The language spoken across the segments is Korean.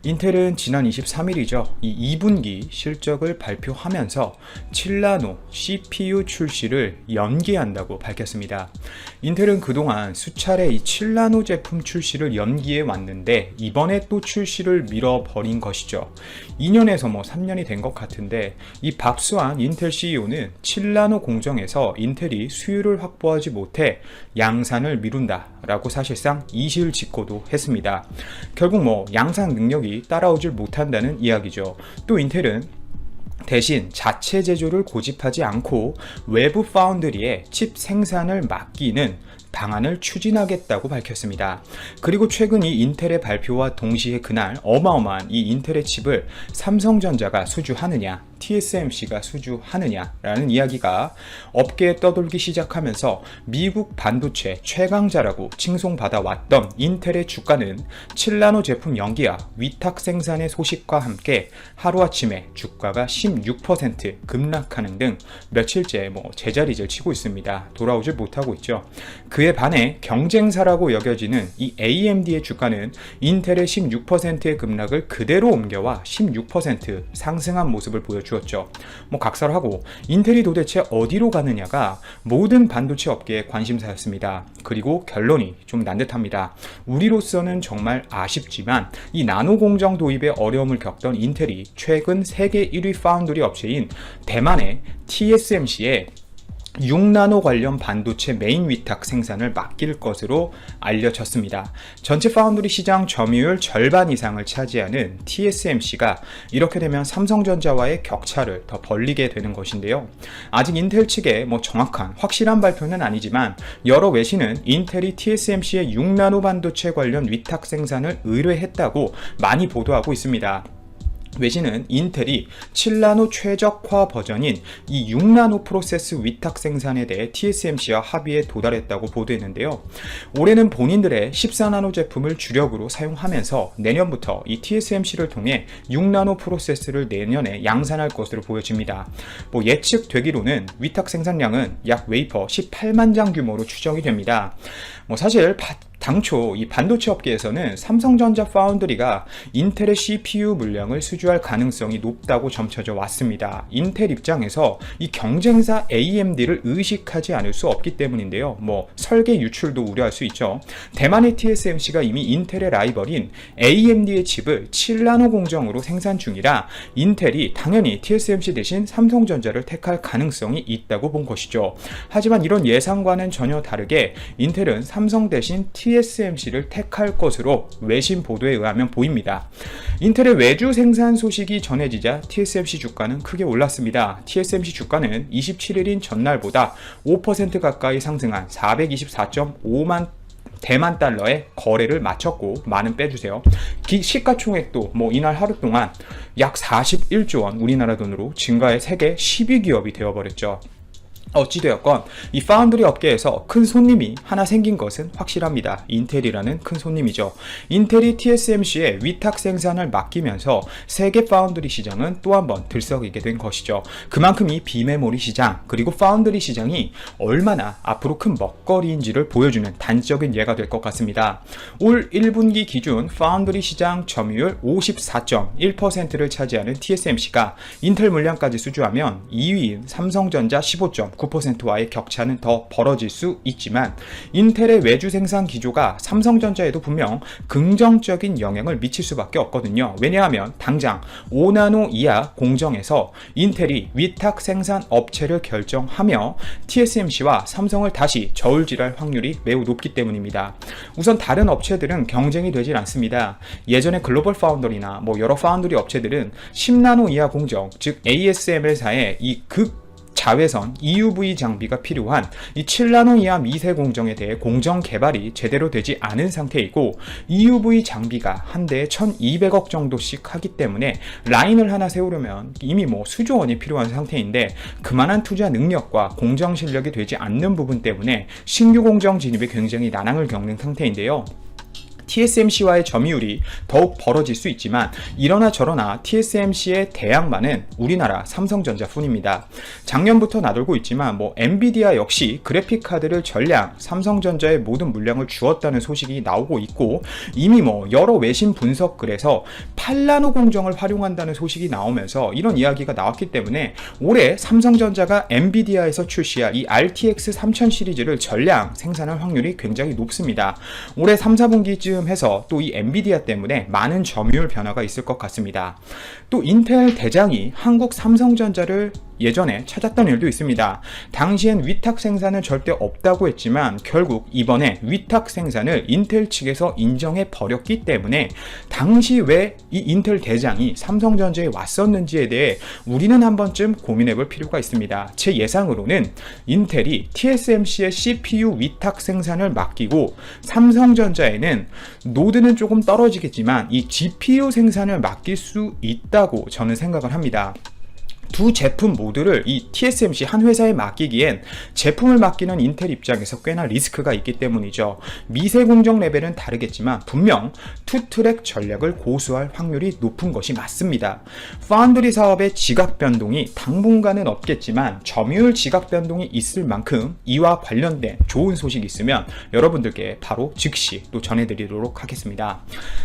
인텔은 지난 23일이죠. 이 2분기 실적을 발표하면서 7나노 CPU 출시를 연기한다고 밝혔습니다. 인텔은 그동안 수차례 이 7나노 제품 출시를 연기해 왔는데 이번에 또 출시를 미뤄버린 것이죠. 2년에서 3년이 된 것 같은데 이 박수환 인텔 CEO는 7나노 공정에서 인텔이 수율을 확보하지 못해 양산을 미룬다 라고 사실상 이실직고도 했습니다. 결국 양산 능력이 따라오질 못한다는 이야기죠. 또 인텔은 대신 자체 제조를 고집하지 않고 외부 파운드리에 칩 생산을 맡기는 방안을 추진하겠다고 밝혔습니다. 그리고 최근 이 인텔의 발표와 동시에 그날 어마어마한 이 인텔의 칩을 삼성전자가 수주하느냐, TSMC가 수주하느냐라는 이야기가 업계에 떠돌기 시작하면서 미국 반도체 최강자라고 칭송받아왔던 인텔의 주가는 7나노 제품 연기와 위탁 생산의 소식과 함께 하루아침에 주가가 16% 급락하는 등 며칠째 제자리를 치고 있습니다. 돌아오질 못하고 있죠. 그에 반해 경쟁사라고 여겨지는 이 AMD의 주가는 인텔의 16%의 급락을 그대로 옮겨와 16% 상승한 모습을 보여주었죠. 각설하고 인텔이 도대체 어디로 가느냐가 모든 반도체 업계의 관심사였습니다. 그리고 결론이 좀 난 듯합니다. 우리로서는 정말 아쉽지만 이 나노 공정 도입에 어려움을 겪던 인텔이 최근 세계 1위 파운드리 업체인 대만의 TSMC에 6나노 관련 반도체 메인 위탁 생산을 맡길 것으로 알려졌습니다. 전체 파운드리 시장 점유율 절반 이상을 차지하는 TSMC가 이렇게 되면 삼성전자와의 격차를 더 벌리게 되는 것인데요. 아직 인텔 측의 정확한 확실한 발표는 아니지만 여러 외신은 인텔이 TSMC의 6나노 반도체 관련 위탁 생산을 의뢰했다고 많이 보도하고 있습니다. 외신은 인텔이 7나노 최적화 버전인 이 6나노 프로세스 위탁 생산에 대해 TSMC와 합의에 도달했다고 보도했는데요. 올해는 본인들의 14나노 제품을 주력으로 사용하면서 내년부터 이 TSMC를 통해 6나노 프로세스를 내년에 양산할 것으로 보여집니다. 예측되기로는 위탁 생산량은 약 웨이퍼 18만 장 규모로 추정이 됩니다. 사실 당초 이 반도체 업계에서는 삼성전자 파운드리가 인텔의 CPU 물량을 수주할 가능성이 높다고 점쳐져 왔습니다. 인텔 입장에서 이 경쟁사 AMD를 의식하지 않을 수 없기 때문인데요. 설계 유출도 우려할 수 있죠. 대만의 TSMC가 이미 인텔의 라이벌인 AMD의 칩을 7나노 공정으로 생산 중이라 인텔이 당연히 TSMC 대신 삼성전자를 택할 가능성이 있다고 본 것이죠. 하지만 이런 예상과는 전혀 다르게 인텔은 삼성 대신 TSMC를 택할 것으로 외신 보도에 의하면 보입니다. 인텔의 외주 생산 소식이 전해지자 TSMC 주가는 크게 올랐습니다. TSMC 주가는 27일인 전날보다 5% 가까이 상승한 424.5만 대만 달러의 거래를 마쳤고, 많은 빼주세요. 시가총액도 이날 하루 동안 약 41조 원 우리나라 돈으로 증가해 세계 10위 기업이 되어버렸죠. 어찌되었건 이 파운드리 업계에서 큰 손님이 하나 생긴 것은 확실합니다. 인텔이라는 큰 손님이죠. 인텔이 TSMC에 위탁 생산을 맡기면서 세계 파운드리 시장은 또 한 번 들썩이게 된 것이죠. 그만큼 이 비메모리 시장 그리고 파운드리 시장이 얼마나 앞으로 큰 먹거리인지를 보여주는 단적인 예가 될 것 같습니다. 올 1분기 기준 파운드리 시장 점유율 54.1%를 차지하는 TSMC가 인텔 물량까지 수주하면 2위인 삼성전자 15.9%와의 격차는 더 벌어질 수 있지만 인텔의 외주 생산 기조가 삼성전자에도 분명 긍정적인 영향을 미칠 수밖에 없거든요. 왜냐하면 당장 5나노 이하 공정에서 인텔이 위탁 생산 업체를 결정하며 TSMC와 삼성을 다시 저울질할 확률이 매우 높기 때문입니다. 우선 다른 업체들은 경쟁이 되질 않습니다. 예전에 글로벌 파운더리나 여러 파운더리 업체들은 10나노 이하 공정, 즉 ASML사의 이 자외선 EUV 장비가 필요한 이 7나노 이하 미세 공정에 대해 공정 개발이 제대로 되지 않은 상태이고, EUV 장비가 한 대에 1200억 정도씩 하기 때문에 라인을 하나 세우려면 이미 수조 원이 필요한 상태인데, 그만한 투자 능력과 공정 실력이 되지 않는 부분 때문에 신규 공정 진입에 굉장히 난항을 겪는 상태인데요. TSMC와의 점유율이 더욱 벌어질 수 있지만 이러나 저러나 TSMC의 대항마는 우리나라 삼성전자 뿐입니다. 작년부터 나돌고 있지만 엔비디아 역시 그래픽카드를 전량 삼성전자의 모든 물량을 주었다는 소식이 나오고 있고, 이미 여러 외신 분석글에서 8나노 공정을 활용한다는 소식이 나오면서 이런 이야기가 나왔기 때문에 올해 삼성전자가 엔비디아에서 출시할 이 RTX 3000 시리즈를 전량 생산할 확률이 굉장히 높습니다. 올해 3, 4분기쯤 해서 또 이 엔비디아 때문에 많은 점유율 변화가 있을 것 같습니다. 또 인텔 대장이 한국 삼성전자를 예전에 찾았던 일도 있습니다. 당시엔 위탁 생산은 절대 없다고 했지만 결국 이번에 위탁 생산을 인텔 측에서 인정해 버렸기 때문에 당시 왜 이 인텔 대장이 삼성전자에 왔었는지에 대해 우리는 한 번쯤 고민해 볼 필요가 있습니다. 제 예상으로는 인텔이 TSMC의 CPU 위탁 생산을 맡기고 삼성전자에는 노드는 조금 떨어지겠지만 이 GPU 생산을 맡길 수 있다고 저는 생각을 합니다. 두 제품 모두를 이 TSMC 한 회사에 맡기기엔 제품을 맡기는 인텔 입장에서 꽤나 리스크가 있기 때문이죠. 미세 공정 레벨은 다르겠지만 분명 투트랙 전략을 고수할 확률이 높은 것이 맞습니다. 파운드리 사업의 지각 변동이 당분간은 없겠지만 점유율 지각 변동이 있을 만큼 이와 관련된 좋은 소식이 있으면 여러분들께 바로 즉시 또 전해드리도록 하겠습니다.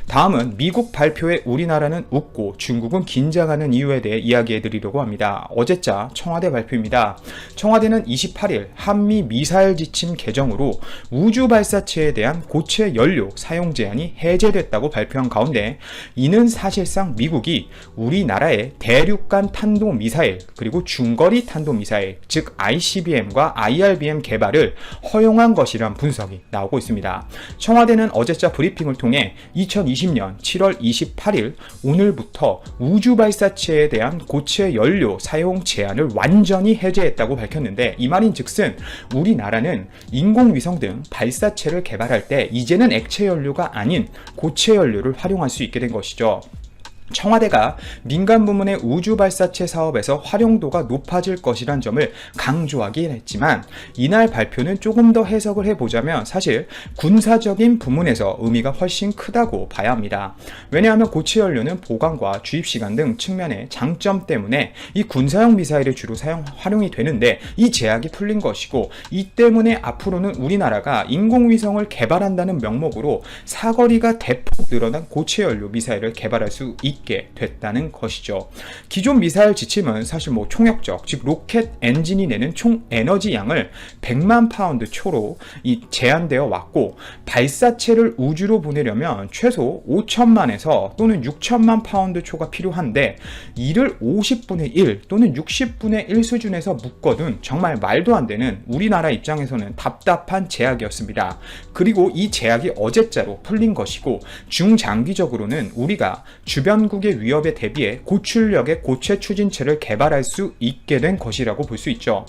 다음은 미국 발표에 우리나라는 웃고 중국은 긴장하는 이유에 대해 이야기해드리려고 합니다. 어제자 청와대 발표입니다. 청와대는 28일 한미 미사일 지침 개정으로 우주 발사체에 대한 고체 연료 사용 제한이 해제됐다고 발표한 가운데 이는 사실상 미국이 우리나라의 대륙간 탄도미사일 그리고 중거리 탄도미사일 즉 ICBM과 IRBM 개발을 허용한 것이란 분석이 나오고 있습니다. 청와대는 어제자 브리핑을 통해 2020년 7월 28일 오늘부터 우주 발사체에 대한 고체 연료 사용 제한을 완전히 해제했다고 밝혔는데 이 말인즉슨 우리나라는 인공위성 등 발사체를 개발할 때 이제는 액체 연료가 아닌 고체 연료를 활용할 수 있게 된 것이죠. 청와대가 민간 부문의 우주 발사체 사업에서 활용도가 높아질 것이란 점을 강조하긴 했지만 이날 발표는 조금 더 해석을 해보자면 사실 군사적인 부문에서 의미가 훨씬 크다고 봐야 합니다. 왜냐하면 고체 연료는 보관과 주입시간 등 측면의 장점 때문에 이 군사용 미사일에 주로 활용이 되는데 이 제약이 풀린 것이고 이 때문에 앞으로는 우리나라가 인공위성을 개발한다는 명목으로 사거리가 대폭 늘어난 고체 연료 미사일을 개발할 수 있게 됐다는 것이죠. 기존 미사일 지침은 사실 총역적, 즉 로켓 엔진이 내는 총 에너지 양을 100만 파운드 초로 제한되어 왔고 발사체를 우주로 보내려면 최소 5천만에서 또는 6천만 파운드 초가 필요한데 이를 50분의 1 또는 60분의 1 수준에서 묶어둔 정말 말도 안 되는 우리나라 입장에서는 답답한 제약이었습니다. 그리고 이 제약이 어제자로 풀린 것이고 중장기적으로는 우리가 주변국의 위협에 대비해 고출력의 고체 추진체를 개발할 수 있게 된 것이라고 볼 수 있죠.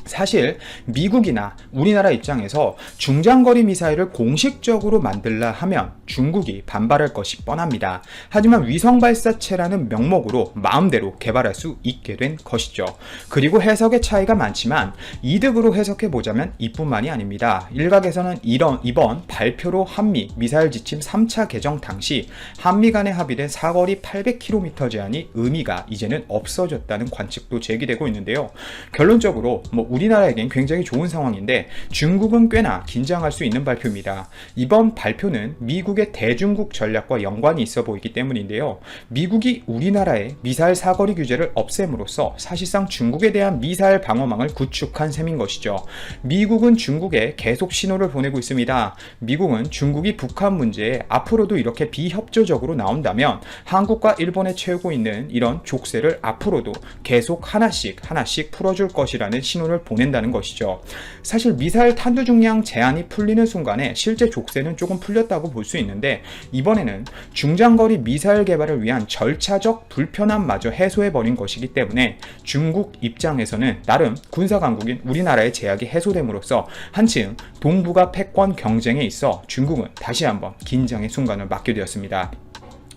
사실 미국이나 우리나라 입장에서 중장거리 미사일을 공식적으로 만들라 하면 중국이 반발할 것이 뻔합니다. 하지만 위성 발사체라는 명목으로 마음대로 개발할 수 있게 된 것이죠. 그리고 해석의 차이가 많지만 이득으로 해석해보자면 이뿐만이 아닙니다. 일각에서는 이번 발표로 한미 미사일 지침 3차 개정 당시 한미 간에 합의된 사거리 800km 제한이 의미가 이제는 없어졌다는 관측도 제기되고 있는데요. 결론적으로 우리나라에겐 굉장히 좋은 상황인데 중국은 꽤나 긴장할 수 있는 발표입니다. 이번 발표는 미국의 대중국 전략과 연관이 있어 보이기 때문인데요. 미국이 우리나라의 미사일 사거리 규제를 없앰으로써 사실상 중국에 대한 미사일 방어망을 구축한 셈인 것이죠. 미국은 중국에 계속 신호를 보내고 있습니다. 미국은 중국이 북한 문제에 앞으로도 이렇게 비협조적으로 나온다면 한국과 일본에 채우고 있는 이런 족쇄를 앞으로도 계속 하나씩 풀어줄 것이라는 신호를 보낸다는 것이죠. 사실 미사일 탄두 중량 제한이 풀리는 순간에 실제 족쇄는 조금 풀렸다고 볼 수 있는데 이번에는 중장거리 미사일 개발을 위한 절차적 불편함마저 해소해버린 것이기 때문에 중국 입장에서는 나름 군사강국인 우리나라의 제약이 해소됨으로써 한층 동북아 패권 경쟁에 있어 중국은 다시 한번 긴장의 순간을 맞게 되었습니다.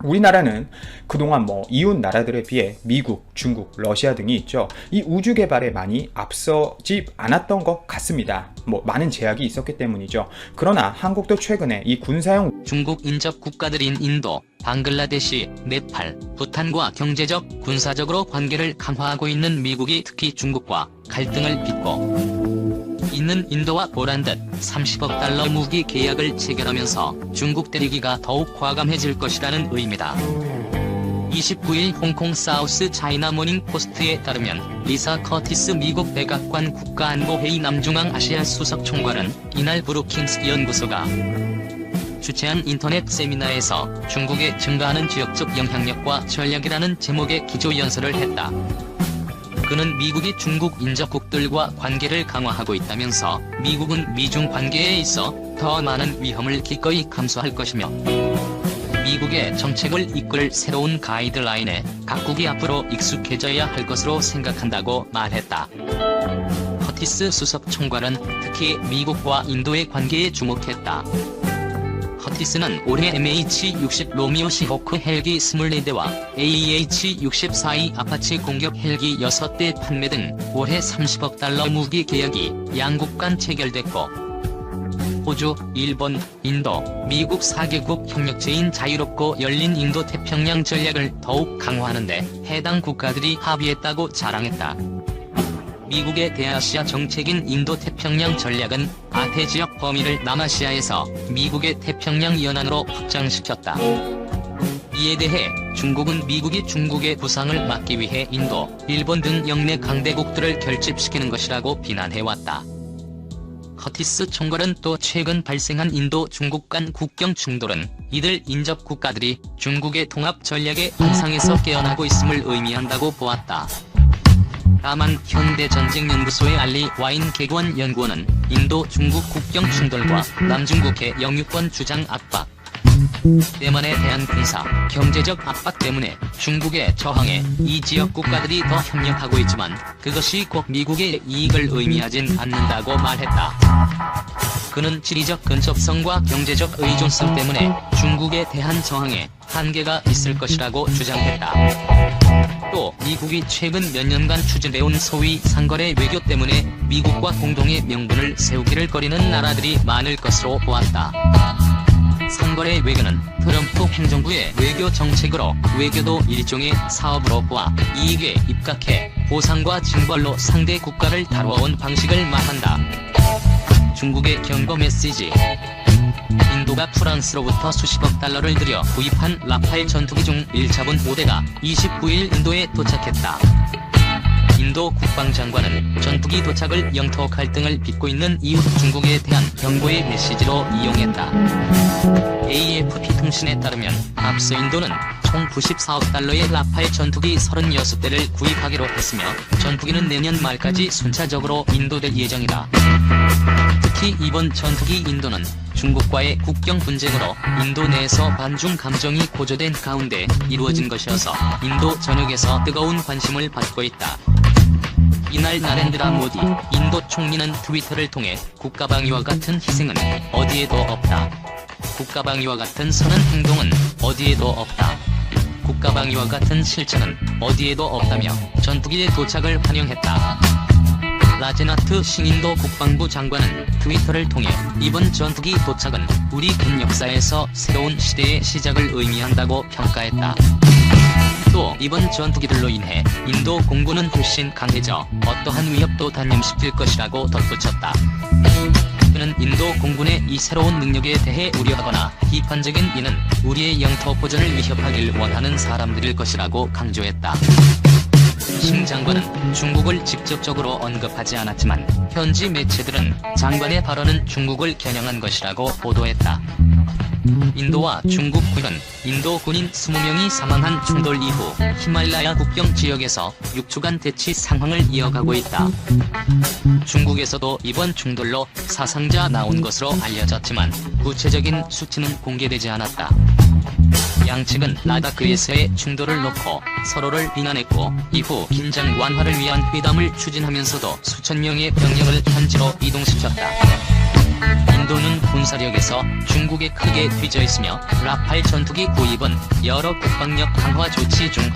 우리나라는 그동안 이웃 나라들에 비해 미국, 중국, 러시아 등이 있죠. 이 우주 개발에 많이 앞서지 않았던 것 같습니다. 많은 제약이 있었기 때문이죠. 그러나 한국도 최근에 이 군사용 중국 인접 국가들인 인도, 방글라데시, 네팔, 부탄과 경제적, 군사적으로 관계를 강화하고 있는 미국이 특히 중국과 갈등을 빚고 있는 인도와 보란 듯 30억 달러 무기 계약을 체결하면서 중국 때리기가 더욱 과감해질 것이라는 의미다. 29일 홍콩 사우스 차이나 모닝 포스트에 따르면 리사 커티스 미국 백악관 국가안보회의 남중앙 아시아 수석 총괄은 이날 브루킹스 연구소가 주최한 인터넷 세미나에서 중국의 증가하는 지역적 영향력과 전략이라는 제목의 기조연설을 했다. 그는 미국이 중국 인접국들과 관계를 강화하고 있다면서 미국은 미중 관계에 있어 더 많은 위험을 기꺼이 감수할 것이며 미국의 정책을 이끌 새로운 가이드라인에 각국이 앞으로 익숙해져야 할 것으로 생각한다고 말했다. 커티스 수석 총괄은 특히 미국과 인도의 관계에 주목했다. 커티스는 올해 MH-60 로미오 시호크 헬기 24대와 AH-64E 아파치 공격 헬기 6대 판매 등 올해 30억 달러 무기 계약이 양국 간 체결됐고 호주, 일본, 인도, 미국 4개국 협력체인 자유롭고 열린 인도-태평양 전략을 더욱 강화하는 데 해당 국가들이 합의했다고 자랑했다. 미국의 대아시아 정책인 인도-태평양 전략은 아태 지역 범위를 남아시아에서 미국의 태평양 연안으로 확장시켰다. 이에 대해 중국은 미국이 중국의 부상을 막기 위해 인도, 일본 등 영내 강대국들을 결집시키는 것이라고 비난해왔다. 커티스 총괄은 또 최근 발생한 인도-중국 간 국경 충돌은 이들 인접 국가들이 중국의 통합 전략의 환상에서 깨어나고 있음을 의미한다고 보았다. 다만 현대전쟁연구소의 알리 와인 개관 연구원은 인도-중국 국경 충돌과 남중국해 영유권 주장 압박, 대만에 대한 군사, 경제적 압박 때문에 중국의 저항에 이 지역 국가들이 더 협력하고 있지만 그것이 꼭 미국의 이익을 의미하진 않는다고 말했다. 그는 지리적 근접성과 경제적 의존성 때문에 중국에 대한 저항에 한계가 있을 것이라고 주장했다. 또 미국이 최근 몇 년간 추진해온 소위 상거래 외교 때문에 미국과 공동의 명분을 세우기를 꺼리는 나라들이 많을 것으로 보았다. 상거래 외교는 트럼프 행정부의 외교 정책으로 외교도 일종의 사업으로 보아 이익에 입각해 보상과 징벌로 상대 국가를 다루어온 방식을 말한다. 중국의 경고 메시지. 인도가 프랑스로부터 수십억 달러를 들여 구입한 라팔 전투기 중 1차분 5대가 29일 인도에 도착했다. 인도 국방장관은 전투기 도착을 영토 갈등을 빚고 있는 이웃 중국에 대한 경고의 메시지로 이용했다. AFP 통신에 따르면 앞서 인도는 총 94억 달러의 라팔 전투기 36대를 구입하기로 했으며 전투기는 내년 말까지 순차적으로 인도될 예정이다. 특히 이번 전투기 인도는 중국과의 국경 분쟁으로 인도 내에서 반중 감정이 고조된 가운데 이루어진 것이어서 인도 전역에서 뜨거운 관심을 받고 있다. 이날 나렌드라 모디 인도 총리는 트위터를 통해 국가방위와 같은 희생은 어디에도 없다. 국가방위와 같은 선한 행동은 어디에도 없다. 국가방위와 같은 실천은 어디에도 없다며 전투기의 도착을 환영했다. 라제나트 싱인도 국방부 장관은 트위터를 통해 이번 전투기 도착은 우리 군 역사에서 새로운 시대의 시작을 의미한다고 평가했다. 또 이번 전투기들로 인해 인도 공군은 훨씬 강해져 어떠한 위협도 단념시킬 것이라고 덧붙였다. 그는 인도 공군의 이 새로운 능력에 대해 우려하거나 비판적인 이는 우리의 영토 보전을 위협하길 원하는 사람들일 것이라고 강조했다. 싱 장관은 중국을 직접적으로 언급하지 않았지만 현지 매체들은 장관의 발언은 중국을 겨냥한 것이라고 보도했다. 인도와 중국 군은 인도 군인 20명이 사망한 충돌 이후 히말라야 국경 지역에서 6주간 대치 상황을 이어가고 있다. 중국에서도 이번 충돌로 사상자 나온 것으로 알려졌지만 구체적인 수치는 공개되지 않았다. 양측은 라다크에서의 충돌을 놓고 서로를 비난했고 이후 긴장 완화를 위한 회담을 추진하면서도 수천 명의 병력을 현지로 이동시켰다. 인도는 군사력에서 중국에 크게 뒤져 있으며 라팔 전투기 구입은 여러 국방력 강화 조치 중